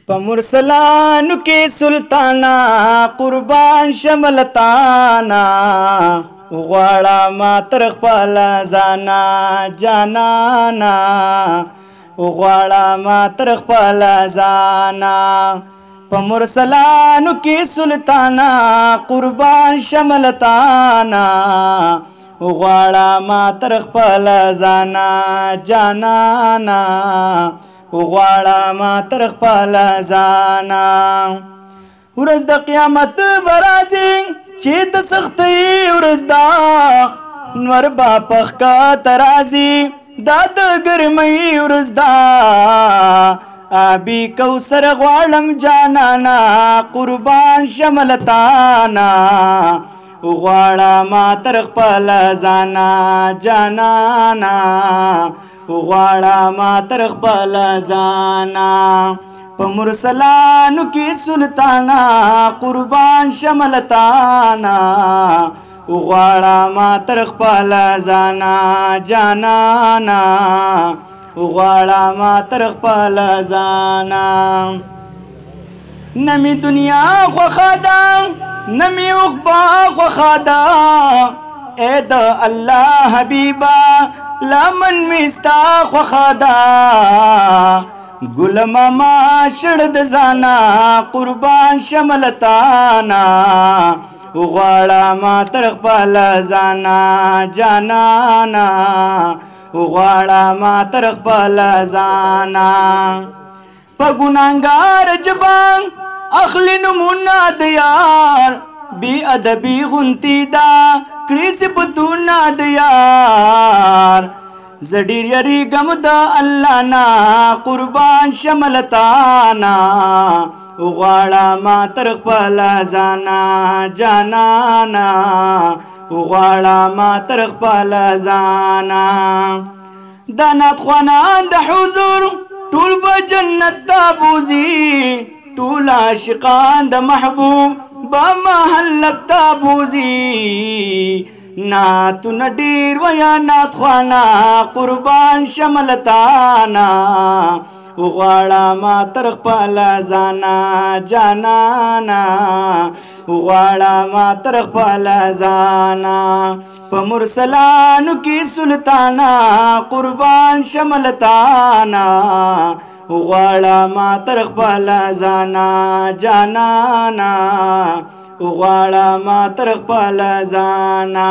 په مرسلانو کې سلطانا قربان شملتانا غواړه ما تر خپل ځانا جانانا غواړه ما تر خپل ځانا په مرسلانو کې سلطانا قربان شملتانا غواړه ما تر خپل ځانا جانانا غواړه ما تر خپل ځانا ورځ د قیامت به راځي چې د سختۍ ورځ ده نور به په ښکته راځي دا د ګرمۍ ورځ ده آبي کوثر غواړم جانانا قربان شملتانا غواړه ما تر خپل ځانا جانانا غواړه ما تر خپل ځانا په مرسلانو کې سلطانا قربان شملتانا غواړه ما تر خپل ځانا جانانا غواړه ما تر خپل ځانا نمی دنیا خوښه ده نمی عقبا خوښه ده اے د الله حبیبا لمن می ستا خوښه ده ګل ماما شړ د ځانا قربان شملتانا غواړه ما تر خپل ځانا جانانا غواړه ما تر خپل ځانا په ګناهګار جبان اخلي نمونه د یار بی ادبي غونتی دا کړي صفتونه د یار زه ډېر یریږم د الله نه قربان شملتانا غواړه ما تر خپل ځانا جانانا غواړه ما تر خپل ځانا دا ناتخوانان د حضور ټول به جنت ته بوځي ټول عاشقان د محبوب به محلت ته بوځي ناتونه ډېر ویا ناتخوانا قربان شملتانا غواړه ما تر خپل ځانا جانانا غواړه ما تر خپل ځانا په مرسلانو کې سلطانا قربان شملتانا غواړه ما تر خپل ځانا جانانا غواړه ما تر خپل ځانا